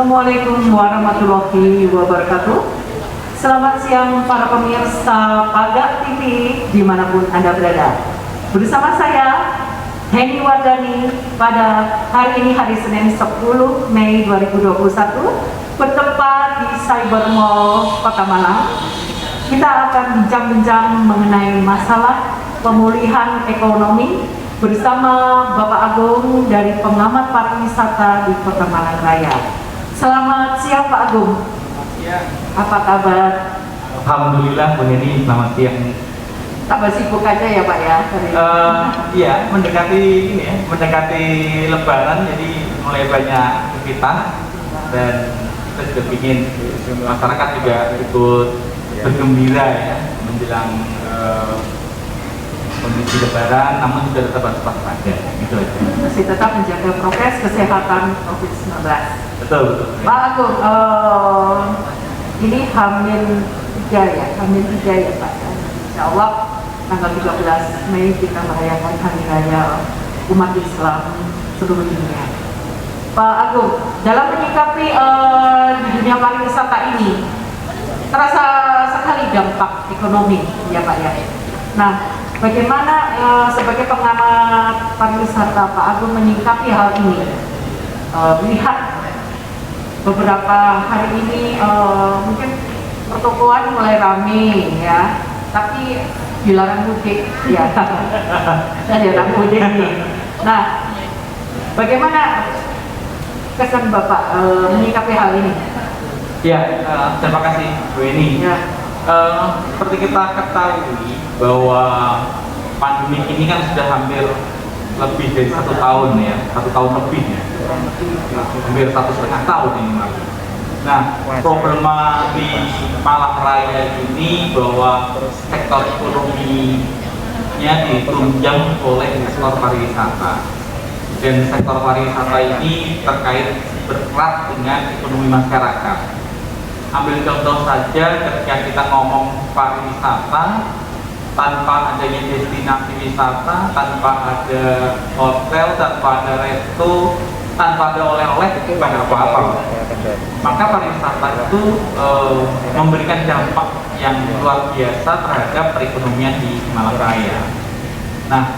Assalamualaikum warahmatullahi wabarakatuh. Selamat siang para pemirsa Paga TV dimanapun Anda berada. Bersama saya Heni Wardani pada hari ini hari Senin 10 Mei 2021 bertempat di Cyber Mall Kota Malang. Kita akan bincang-bincang mengenai masalah pemulihan ekonomi bersama Bapak Agung dari pengamat pariwisata di Kota Malang Raya. Selamat siang Pak Agung. Ya. Apa kabar? Alhamdulillah Bu Neni, selamat siang. Tambah sibuk aja ya Pak ya? Iya, mendekati ini ya, mendekati Lebaran, jadi mulai banyak aktivitas dan kita juga ingin masyarakat juga ikut bergembira ya menjelang kondisi Lebaran, namun juga tetap harus waspada, gitu aja. Masih tetap menjaga prokes kesehatan COVID-19. Betul, betul. Pak Agung, ini Hamil 3 ya, Hamil 3 ya Pak. Insya Allah tanggal 13 Mei kita merayakan Hari Raya umat Islam seluruh dunia. Pak Agung, dalam menyikapi di dunia pariwisata ini terasa sekali dampak ekonomi ya Pak ya. Nah, bagaimana sebagai pengamat pariwisata Pak Agung menyikapi hal ini? Melihat beberapa hari ini mungkin pertokoan mulai rame ya, tapi dilarang mudik ya, dilarang mudik nih. Nah, bagaimana kesan Bapak menyikapi hal ini? Ya, terima kasih Bu Eni. Ya. Seperti kita ketahui bahwa pandemi ini kan sudah hampir lebih dari 1 tahun ya, 1 tahun lebih ya, hampir 1,5 tahun ini. Nah, problema di Malang Raya ini bahwa sektor ekonominya ditunjang oleh sektor pariwisata, dan sektor pariwisata ini terkait berat dengan ekonomi masyarakat. Ambil contoh saja ketika kita ngomong pariwisata, tanpa adanya destinasi wisata, tanpa ada hotel, tanpa ada resto, tanpa ada oleh-oleh, itu bukan apa-apa. Maka pariwisata itu memberikan dampak yang luar biasa terhadap perekonomian di Malang Raya. Nah,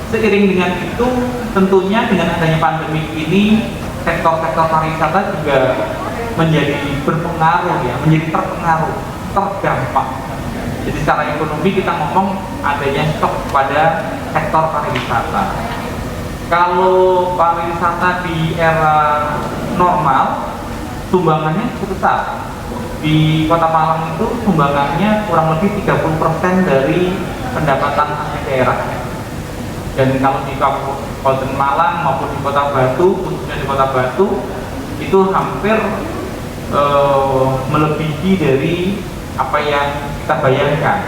seiring dengan itu, tentunya dengan adanya pandemi ini, sektor-sektor pariwisata juga menjadi berpengaruh ya, menjadi terpengaruh, terdampak. Jadi secara ekonomi kita ngomong adanya stok pada sektor pariwisata. Kalau pariwisata di era normal, sumbangannya cukup besar. Di Kota Malang itu sumbangannya kurang lebih 30% dari pendapatan asli daerah. Dan kalau di Kabupaten Malang maupun di Kota Batu, khususnya di Kota Batu, itu hampir melebihi dari apa yang kita bayangkan.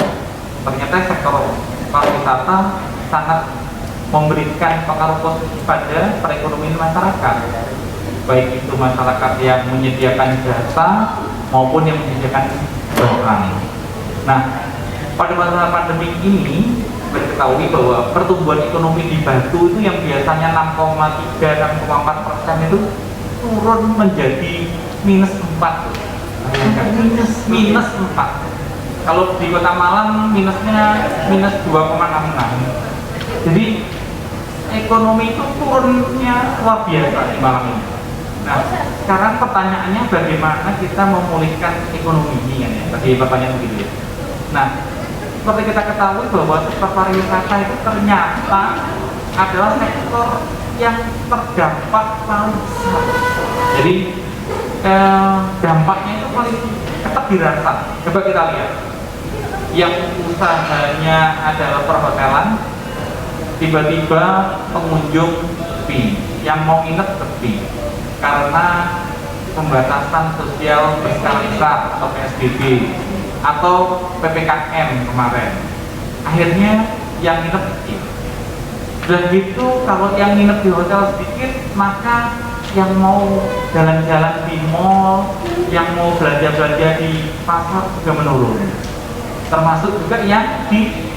Ternyata sektor pariwisata sangat memberikan pengaruh positif pada perekonomian masyarakat, baik itu masyarakat yang menyediakan jasa maupun yang menyediakan barang. Nah, pada masa pandemi ini kita ketahui bahwa pertumbuhan ekonomi di Batu itu yang biasanya 6,3-6,4% itu turun menjadi minus 4. Minus 4. Kalau di Kota Malang minusnya minus 2,66. Jadi ekonomi itu turunnya luar biasa di Malang ini. Nah, sekarang pertanyaannya bagaimana kita memulihkan ekonomi ini ya? Tadi pertanyaan begitu ya. Nah, seperti kita ketahui bahwa sektor pariwisata itu ternyata adalah sektor yang terdampak paling besar. Jadi dampaknya itu paling tetap dirasa. Coba kita lihat, yang usahanya adalah perhotelan, tiba-tiba pengunjung sepi, yang mau nginep sepi karena pembatasan sosial berskala besar atau PSBB atau PPKM kemarin. Akhirnya yang nginep sedikit. Dan gitu, kalau yang nginep di hotel sedikit, maka yang mau jalan-jalan di mall, yang mau belanja-belanja di pasar juga menurun. Termasuk juga yang di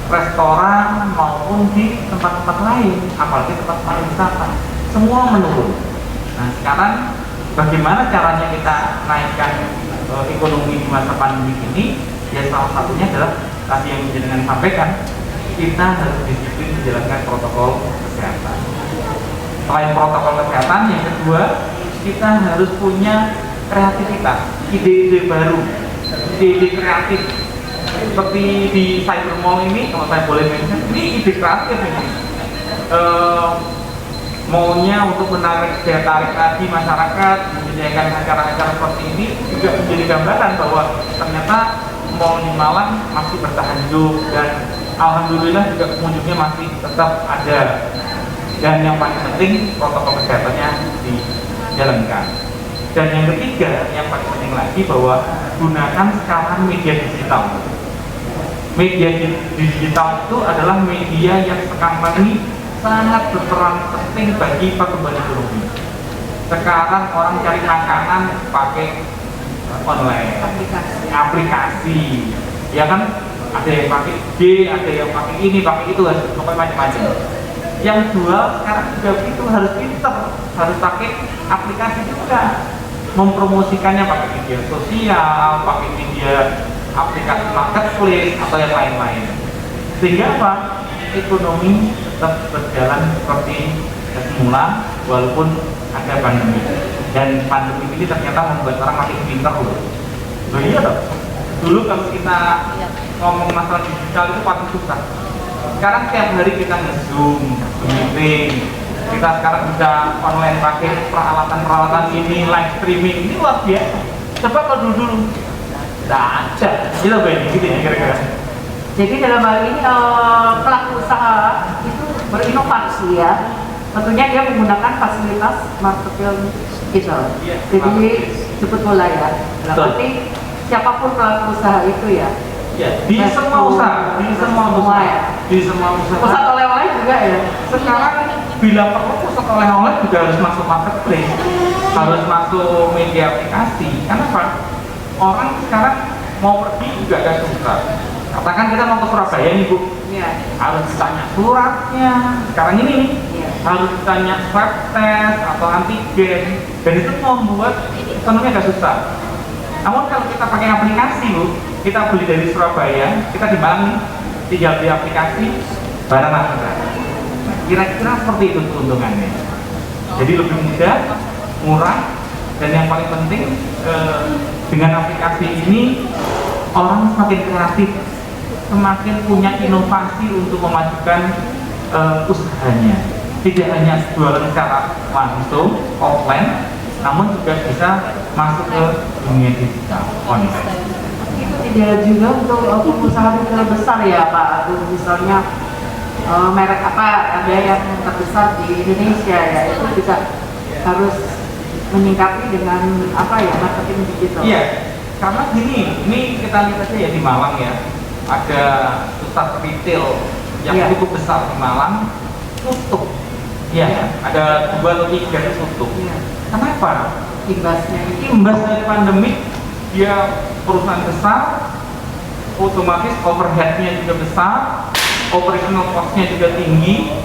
restoran maupun di tempat-tempat lain, apalagi tempat pariwisata, semua menurun. Nah, sekarang bagaimana caranya kita naikkan ekonomi di masa pandemi ini? Ya salah satunya adalah tadi yang jenengan sampaikan, kita harus disiplin menjalankan protokol kesehatan. Selain protokol kesehatan, yang kedua, kita harus punya kreativitas, ide-ide baru, ide-ide kreatif. Seperti di Cyber Mall ini, kalau saya boleh mention, ini ide kreatif ini. Maunya untuk menarik daya tarik lagi masyarakat, menyediakan acara-acara seperti ini juga menjadi gambaran bahwa ternyata mall di Malang masih bertahan hidup dan alhamdulillah juga pengunjungnya masih tetap ada. Dan yang paling penting protokol kesehatannya dijalankan. Dan yang ketiga, yang paling penting lagi bahwa gunakan sekarang media digital. Media digital itu adalah media yang sekarang ini sangat berperan penting bagi pertumbuhan ekonomi. Sekarang orang cari makanan pakai online, aplikasi, ya kan? Ada yang pakai G, ada yang pakai ini, pakai itu, pokoknya macam-macam. Yang jual sekarang juga itu harus pinter, harus pakai aplikasi juga, mempromosikannya pakai media sosial, pakai media aplikasi marketplace atau yang lain-lain. Sehingga apa? Ekonomi tetap berjalan seperti semula walaupun ada pandemi. Dan pandemi ini ternyata membuat orang makin pintar loh. Iya dong. Dulu kalau kita ngomong masalah digital itu paling susah. Sekarang tiap hari kita nge-zoom, meeting, kita sekarang bisa online pakai peralatan-peralatan ini, live streaming, ini luar biasa. Coba kalau dulu nggak ada, gitu ya kira-kira. Jadi dalam hal ini pelaku usaha itu berinovasi ya. Tentunya dia menggunakan fasilitas marketplace gitu. Jadi sebut bola ya. Berarti siapapun pelaku usaha itu ya. Ya, di semua usaha, di semua usaha. Pusat oleh-oleh juga ya. Sekarang bila perlu pusat oleh-oleh juga harus masuk marketplace, harus masuk media aplikasi. Kenapa? Orang sekarang mau pergi juga agak susah. Katakan kita mau ke Surabaya nih Bu, harus ditanya suratnya. Sekarang ini harus ditanya swab test atau antigen, dan itu membuat ekonomi agak susah. Namun kalau kita pakai aplikasi Bu, kita beli dari Surabaya, kita di Malang tinggal beli aplikasi, barang langsung. Nah, kira-kira seperti itu keuntungannya. Jadi lebih mudah, murah, dan yang paling penting dengan aplikasi ini orang semakin kreatif, semakin punya inovasi untuk memajukan usahanya. Tidak hanya jualan secara langsung offline, namun juga bisa masuk ke dunia digital online. Itu tidak juga untuk pengusaha retail besar ya Pak Agung, misalnya merek apa ada yang terbesar di Indonesia ya, itu juga harus menyingkapi dengan apa ya, marketing digital. Iya, karena gini, ini kita lihat aja ya di Malang ya, ada pusat retail yang cukup besar di Malang tutup. Iya, ada 2 atau 3 tutup. Kenapa? Imbas dari pandemi, dia perusahaan besar, otomatis overheadnya juga besar, operational cost-nya juga tinggi.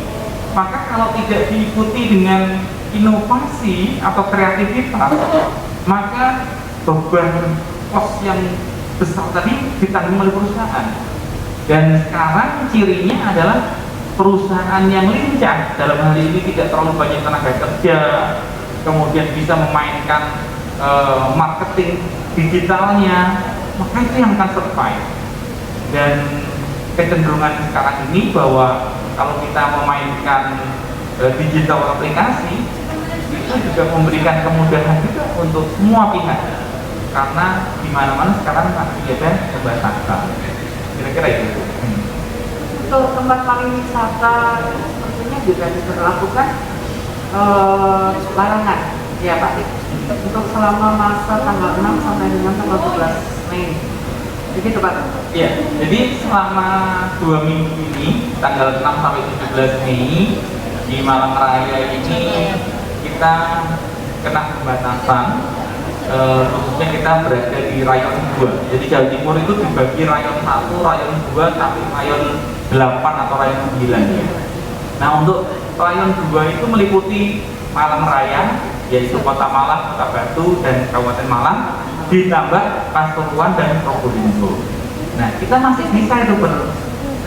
Maka kalau tidak diikuti dengan inovasi atau kreativitas, maka beban cost yang besar tadi ditanggung oleh perusahaan. Dan sekarang cirinya adalah perusahaan yang lincah, dalam hal ini tidak terlalu banyak tenaga kerja, kemudian bisa memainkan marketing digitalnya, maka itu yang akan survive. Dan kecenderungan sekarang ini bahwa kalau kita memainkan digital aplikasi, itu juga memberikan kemudahan juga untuk semua pihak, karena di mana-mana sekarang masih ada pembatasan. Kira-kira itu. Untuk tempat pariwisata sepertinya juga diberlakukan larangan ya Pak, untuk selama masa tanggal 6 sampai dengan tanggal 12 Mei. Begitu Pak? Iya, jadi selama 2 minggu ini, tanggal 6 sampai 17 Mei di Malang Raya ini kita kena pembatasan, khususnya kita berada di rayon 2. Jadi Jawa Timur itu dibagi rayon 1, rayon 2, sampai rayon 8 atau rayon 9 ya. Nah, untuk rayon 2 itu meliputi Malang Raya yaitu Kota Malang, Kota Batu, dan Kabupaten Malang, ditambah Pasuruan dan Probolinggo. Nah, kita masih bisa itu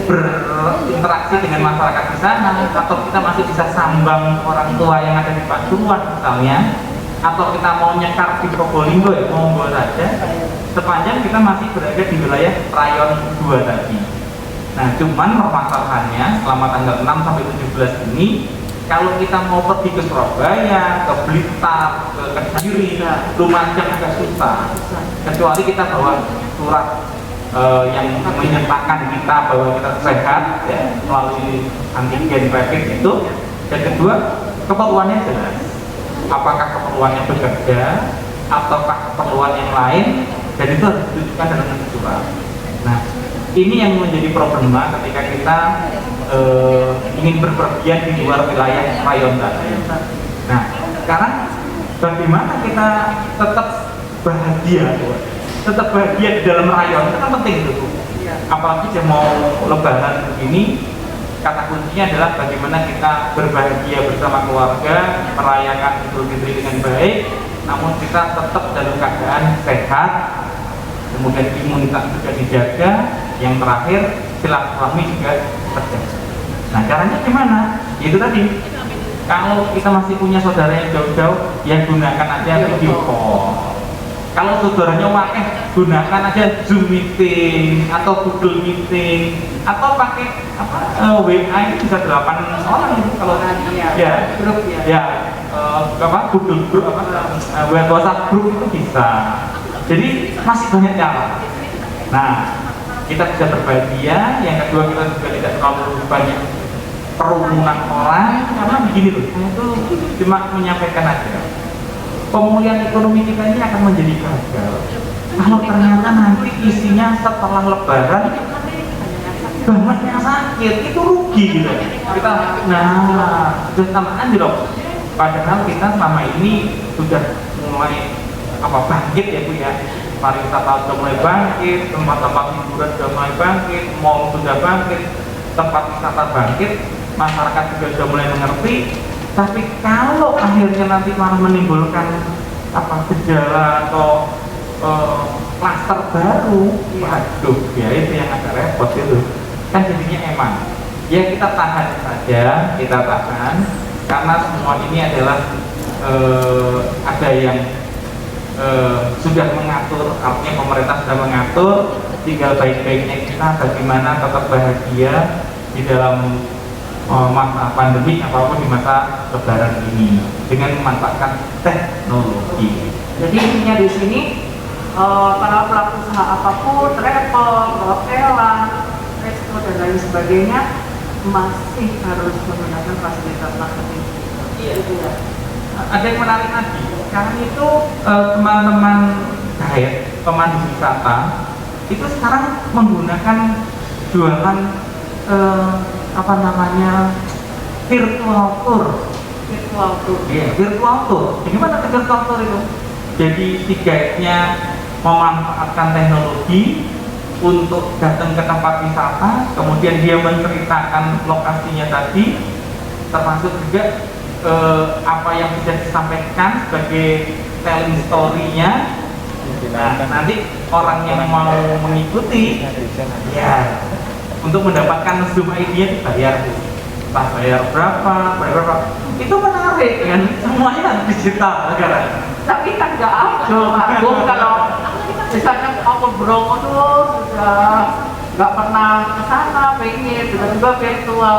berinteraksi dengan masyarakat di sana, atau kita masih bisa sambang orang tua yang ada di Pasuruan misalnya, atau kita mau nyekar di Probolinggo ya monggo saja, sepanjang kita masih berada di wilayah rayon 2 tadi. Nah, cuman permasalahannya selama tanggal 6 sampai 17 ini, kalau kita mau pergi ke Surabaya, ke Blitar, ke Kediri, Lumajang agak susah. Kecuali kita bawa surat yang menyatakan kita bahwa kita sehat ya, melalui antigen rapid itu. Dan kedua, keperluannya jelas. Apakah keperluannya bekerja ataukah keperluan yang lain, dan itu harus ditunjukkan dengan surat. Nah, ini yang menjadi problema ketika kita ingin berpergian di luar wilayah rayon tadi. Nah, sekarang bagaimana kita tetap bahagia di dalam rayon, itu kan penting itu. Apalagi dia mau lebaran begini, kata kuncinya adalah bagaimana kita berbahagia bersama keluarga, merayakan Idul Fitri dengan baik, namun kita tetap dalam keadaan sehat, kemudian imunitas juga dijaga, yang terakhir silaturahmi juga terjaga. Nah, caranya gimana? Itu tadi, kalau kita masih punya saudara yang jauh-jauh, ya gunakan aja video call. Kalau saudaranya gunakan aja Zoom meeting atau Google meeting, atau pakai WA itu bisa 8 orang itu kalau grup Google Group WhatsApp Group itu bisa. Jadi masih banyak cara. Nah, kita bisa berbahagia. Yang kedua, kita juga tidak terlalu banyak kerumunan orang, karena begini loh, saya itu cuma menyampaikan aja, pemulihan ekonomi kita ini akan menjadi gagal kalau ternyata nanti isinya setelah lebaran banyak yang sakit, itu rugi gitu kita. Nah, sudah tambahan dong, padahal kita selama ini sudah mulai bangkit ya Bu ya, pariwisata sudah mulai bangkit, tempat-tempat hiburan sudah mulai bangkit, mall sudah bangkit, tempat wisata bangkit, masyarakat juga sudah mulai mengerti. Tapi kalau akhirnya nanti malah menimbulkan gejala atau klaster baru, waduh ya itu yang agak repot itu. Kan jadinya emang ya kita tahan saja, kita tahan, karena semua ini adalah ada yang sudah mengatur, artinya pemerintah sudah mengatur, tinggal baik-baiknya kita bagaimana tetap bahagia di dalam masa pandemi apapun di masa lebaran ini dengan memanfaatkan teknologi. Jadi intinya di sini para pelaku usaha apapun, travel, perhotelan, resto dan lain sebagainya masih harus menggunakan fasilitas marketing. Iya itu ya. Ada yang menarik lagi. Sekarang itu teman-teman guide, pemandu wisata itu sekarang menggunakan jualan virtual tour. Iya, virtual tour. Gimana virtual tour itu? Jadi si guide-nya memanfaatkan teknologi untuk datang ke tempat wisata, kemudian dia menceritakan lokasinya tadi, termasuk juga apa yang bisa disampaikan sebagai telling story-nya. Nah, nanti orang yang mau mengikuti ya untuk mendapatkan Zoom ID-nya dibayar, bayar berapa, itu menarik kan, semuanya digital sekarang. Tapi kan nggak afdol Pak Bung, kalau misalnya mau ke Bromo tuh sudah nggak pernah ke sana, pengen tiba-tiba virtual,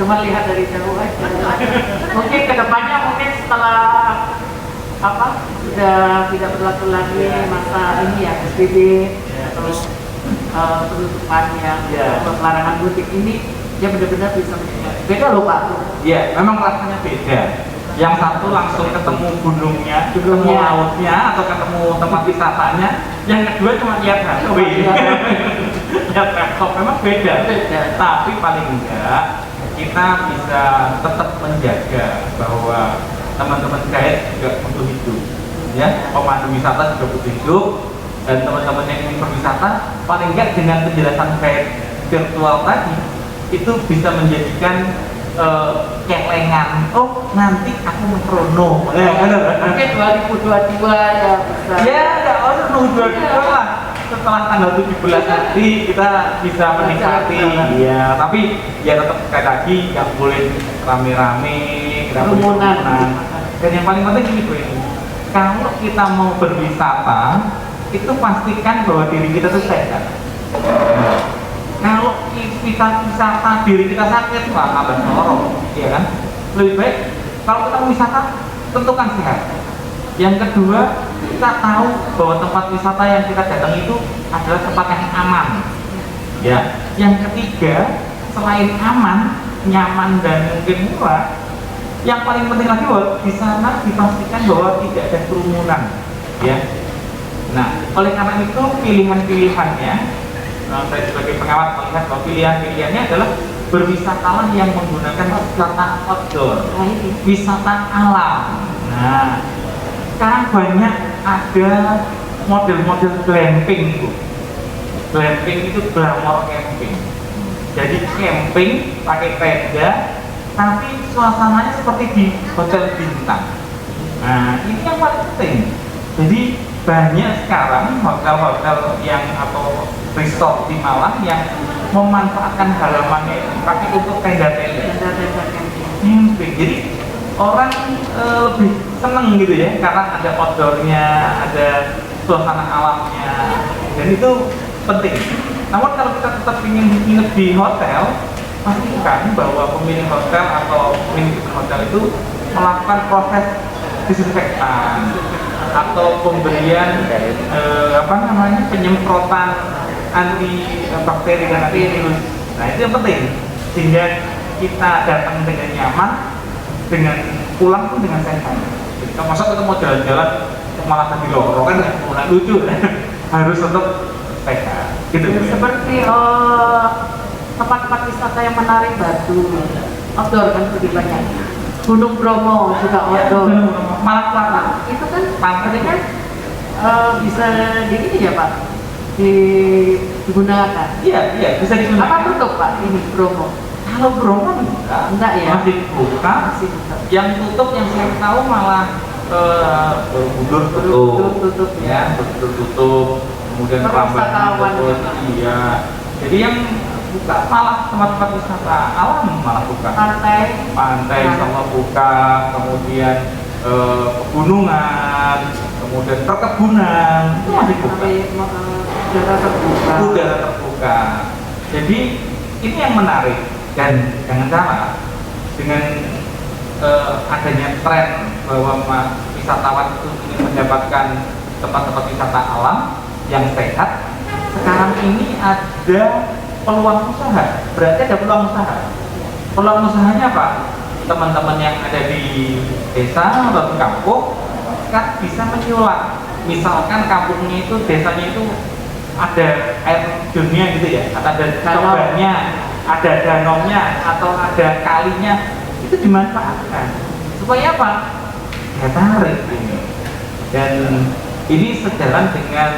cuma lihat dari jauh aja. Mungkin kedepannya, mungkin setelah sudah tidak berlaku lagi masa ini ya PSBB, terus penutupan yang pelarangan mudik ini, dia benar-benar bisa beda loh Pak. Iya, memang rasanya beda. Yang satu langsung ketemu gunungnya, ketemu lautnya, atau ketemu tempat wisatanya. Yang kedua cuma lihat HP. Lihat laptop, memang beda. Tapi paling enggak kita bisa tetap menjaga bahwa teman-teman guide juga butuh hidup, ya, pemandu wisata juga butuh hidup, dan teman-teman yang ingin berwisata paling enggak dengan penjelasan guide virtual tadi itu bisa menjadikan kelengan, oh nanti aku metrono. Mungkin 2022 ya bisa. Ya, nggak usah nunggu 2022 lah. Setelah tanggal 17 nanti kita bisa menikmati. Iya, tapi ya tetap sekali lagi nggak boleh rame-rame, nggak boleh kerumunan. Dan yang paling penting ini Bu, kalau kita mau berwisata, itu pastikan bahwa diri kita tuh sehat. Kalau kita wisata diri kita sakit, wah tambah lorong, ya kan? Lebih baik kalau kita mau wisata tentukan sehat. Yang kedua, kita tahu bahwa tempat wisata yang kita datang itu adalah tempat yang aman. Ya. Yang ketiga, selain aman, nyaman dan mungkin murah, yang paling penting lagi bahwa di sana dipastikan bahwa tidak ada kerumunan. Ya. Nah, oleh karena itu pilihan-pilihannya, saya sebagai pengamat melihat bahwa pilihan-pilihannya adalah berwisatalah yang menggunakan wisata outdoor, wisata alam. Nah, sekarang banyak ada model-model glamping Bu. Glamping itu glamour camping. Jadi camping pakai tenda, tapi suasananya seperti di hotel bintang. Nah, ini yang paling penting. Jadi banyak sekarang hotel-hotel yang atau resort di Malang yang memanfaatkan halamannya itu pakai untuk tenda-tenda camping. Jadi orang lebih seneng gitu ya karena ada outdoornya, ada suasana alamnya, dan itu penting. Namun kalau kita tetap ingin nginep di hotel, pastikan bahwa pemilik hotel atau manajemen hotel itu melakukan proses disinfektan atau pemberian penyemprotan anti bakteri dan anti virus. Nah itu yang penting sehingga kita datang dengan nyaman, dengan pulang pun dengan sehat. Jadi kalau masa kita mau jalan-jalan malah tadi lorong kan nggak lucu. Harus tetap sehat. Gitu. Ya, seperti tempat-tempat wisata yang menarik batu, outdoor kan lebih banyak. Gunung Bromo juga outdoor. Malah itu kan pantai kan bisa di ini ya Pak, digunakan. Iya bisa digunakan. Apa tutup Pak ini Bromo? Kalau Bromo enggak ya, masih buka. Yang tutup yang saya tahu malah Borobudur tutup ya, tutup. Kemudian Prambanan tutup. Iya. Jadi yang buka malah tempat-tempat wisata alam malah buka. Pantai sama buka, kemudian pegunungan, kemudian perkebunan itu masih buka. Udara terbuka. Jadi ini yang menarik dan jangan salah dengan adanya tren bahwa wisatawan itu ingin mendapatkan tempat-tempat wisata alam yang sehat. Sekarang ini ada peluang usaha, berarti ada peluang usaha. Peluang usahanya apa? Teman-teman yang ada di desa atau di kampung kan bisa menyulap. Misalkan kampungnya itu, desanya itu ada air terjunnya gitu ya, atau ada cobannya, ada danaunya, atau ada kalinya, itu dimanfaatkan. Supaya apa? Ya tarik ini. Dan ini sejalan dengan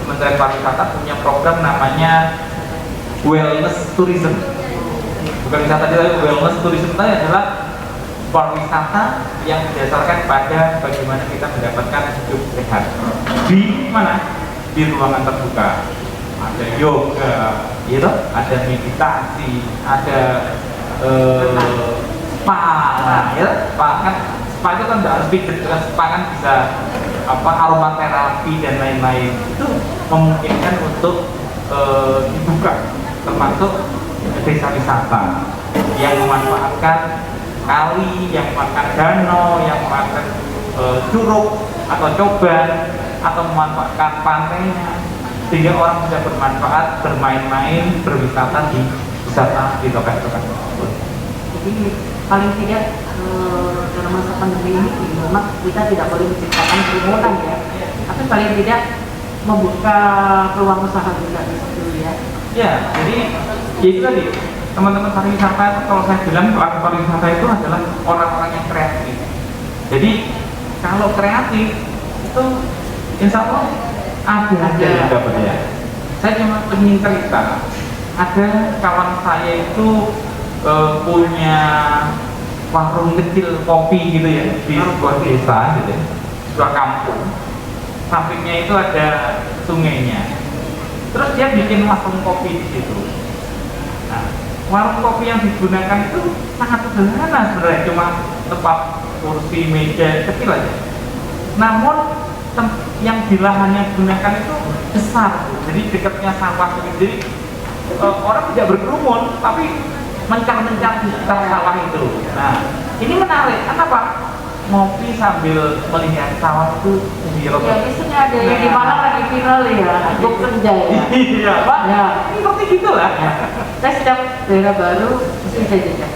Kementerian Pariwisata punya program namanya wellness tourism. Bukan wisata dia, wellness tourism itu adalah pariwisata yang berdasarkan pada bagaimana kita mendapatkan hidup sehat. Di mana? Di ruangan terbuka. Ada yoga, gitu, ada meditasi, ada spa, ya, spa kan, spa itu kan nggak harus pijet, spa kan bisa aromaterapi dan lain-lain. Itu memungkinkan untuk dibuka, termasuk desa wisata yang memanfaatkan kali, yang memanfaatkan danau, yang memanfaatkan curug atau coban, atau memanfaatkan pantainya, sehingga orang bisa bermanfaat, bermain-main, berwisata di lokasi-lokasi tersebut. Jadi paling tidak dalam masa pandemi ini memang kita tidak boleh menciptakan kerumunan ya, tapi paling tidak membuka peluang usaha juga di situ ya. Ya, jadi ya itu tadi teman-teman pariwisata itu, kalau saya bilang pelaku pariwisata itu adalah orang-orang yang kreatif. Jadi kalau kreatif itu insya Allah ada dapat ya. Saya cuma ingin cerita, ada kawan saya itu punya warung kecil kopi gitu ya di sebuah desa gitu, sebuah kampung. Sampingnya itu ada sungainya. Terus dia bikin warung kopi di situ. Nah, warung kopi yang digunakan itu sangat sederhana sebenarnya, cuma tempat kursi, meja kecil aja. Namun yang di lahan yang digunakan itu besar, jadi dekatnya sawah. Jadi orang tidak berkerumun, tapi mencar-mencar di sekitar sawah itu. Nah, ini menarik. Kenapa? Ngopi sambil melihat sawah itu Ya, biasanya ada yang di Malang lagi viral ya, Buk Senja ya. Iya, Pak. Ya. Ini seperti gitulah. Saya sedang daerah baru, mesti saya jajak.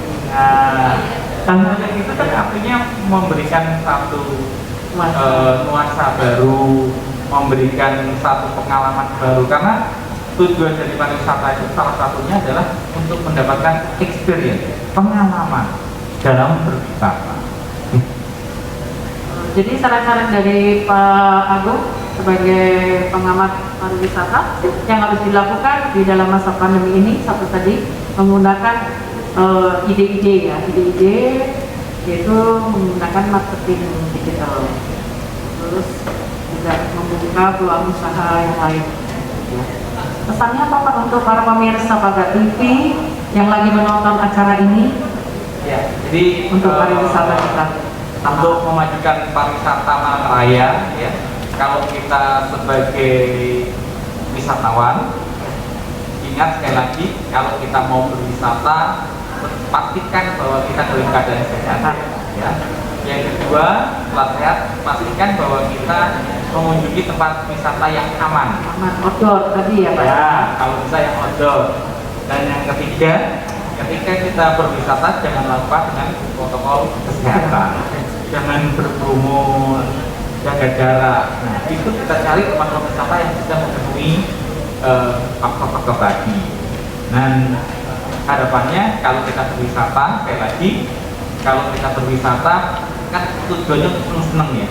Nah, itu kan artinya memberikan satu nuansa baru, memberikan satu pengalaman baru, karena tujuan dari pariwisata itu salah satunya adalah untuk mendapatkan experience, pengalaman dalam berwisata. Jadi saran-saran dari Pak Agung sebagai pengamat pariwisata yang harus dilakukan di dalam masa pandemi ini, satu tadi menggunakan ide-ide ya, ide-ide yaitu menggunakan marketing digital, terus juga membuka peluang usaha yang lain. Pesannya apa Pak untuk para pemirsa Pagar TV yang lagi menonton acara ini? Ya, jadi untuk pariwisata kita. Untuk memajukan pariwisata Malang Raya, ya, kalau kita sebagai wisatawan, ingat sekali lagi, kalau kita mau berwisata, pastikan bahwa kita dalam keadaan sehat. Ya. Yang kedua, setelah sehat, pastikan bahwa kita mengunjungi tempat wisata yang aman. Aman, outdoor tadi ya Pak? Ya, kalau bisa yang outdoor. Dan yang ketiga, ketika kita berwisata jangan lupa dengan protokol kesehatan. Jangan berkerumun, jaga jarak. Nah, itu kita cari tempat wisata yang bisa memenuhi faktor-faktor tadi. Dan harapannya kalau kita berwisata, sekali lagi, kalau kita berwisata kan tujuannya untuk seneng ya,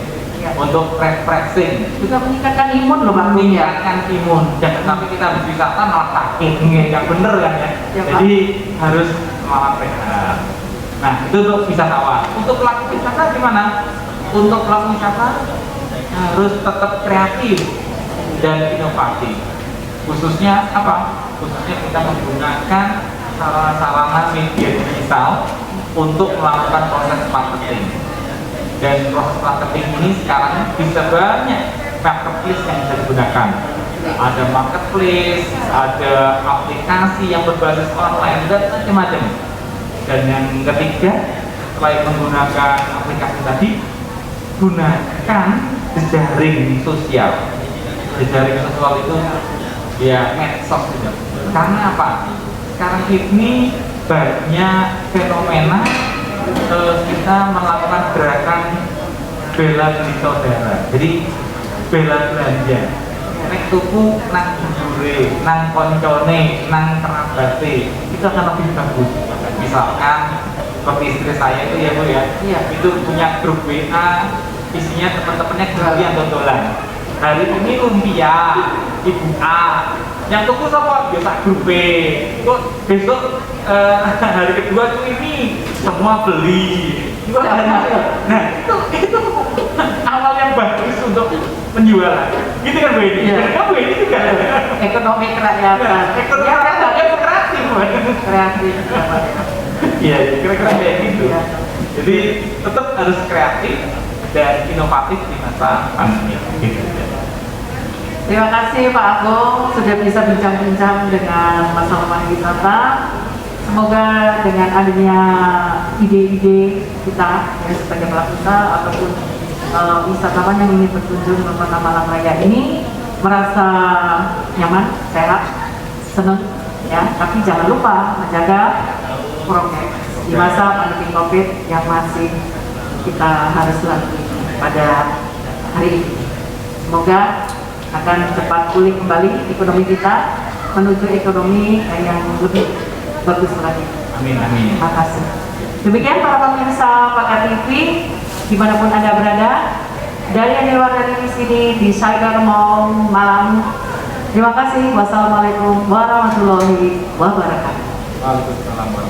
untuk refreshing, juga meningkatkan imun loh Pak. meningkatkan imun. Jangan sampai kita berwisata malah sakit, nggak bener kan ya. Ya, jadi harus malah sehat. Nah, itu untuk wisatawan. Untuk pelaku wisata gimana? Untuk pelaku wisata harus tetap kreatif dan inovatif. Khususnya apa? Khususnya kita menggunakan sarana-sarana media digital untuk melakukan proses marketing. Dan proses marketing ini sekarang bisa banyak marketplace yang bisa digunakan. Ada marketplace, ada aplikasi yang berbasis online dan macam-macam. Dan yang ketiga, selain menggunakan aplikasi tadi, gunakan jejaring sosial. Jejaring sosial itu ya medsos gitu. Karena apa? Sekarang ini banyak fenomena kita melakukan gerakan bela beli saudara. Jadi bela belanja. Nek tuku nang jure, nang koncone, nang kerabate, itu akan lebih bagus. Misalkan seperti istri saya itu ya Bu ya, itu punya grup WA, isinya teman-temannya kalian dodolan. Hari ini lumpia, Ibu A, yang tuku sama biasa grup B. Kok besok hari kedua tuh ini semua beli. Nah itu awal yang bagus untuk penjualan. Gitu kan Bu ini? Kan Bu ini juga ekonomi kerakyatan. Ekonomi kreatif. Iya, kira-kira kayak gitu. Jadi tetap harus kreatif dan inovatif di masa pandemi. Gitu. Terima kasih Pak Agung sudah bisa bincang-bincang dengan masalah pariwisata. Semoga dengan adanya ide-ide kita ya, sebagai pelaku usaha ataupun wisatawan yang ingin berkunjung ke Kota Malang Raya ini merasa nyaman, sehat, senang ya. Tapi jangan lupa menjaga prokes di masa pandemi COVID yang masih kita harus lalui pada hari ini. Semoga akan cepat pulih kembali ekonomi kita menuju ekonomi yang lebih bagus lagi. Amin, amin. Terima kasih. Demikian para pemirsa Pagar TV dimanapun Anda berada, dari yang di luar dari sini di Cyber Mall Malang. Terima kasih. Wassalamualaikum warahmatullahi wabarakatuh. Waalaikumsalam.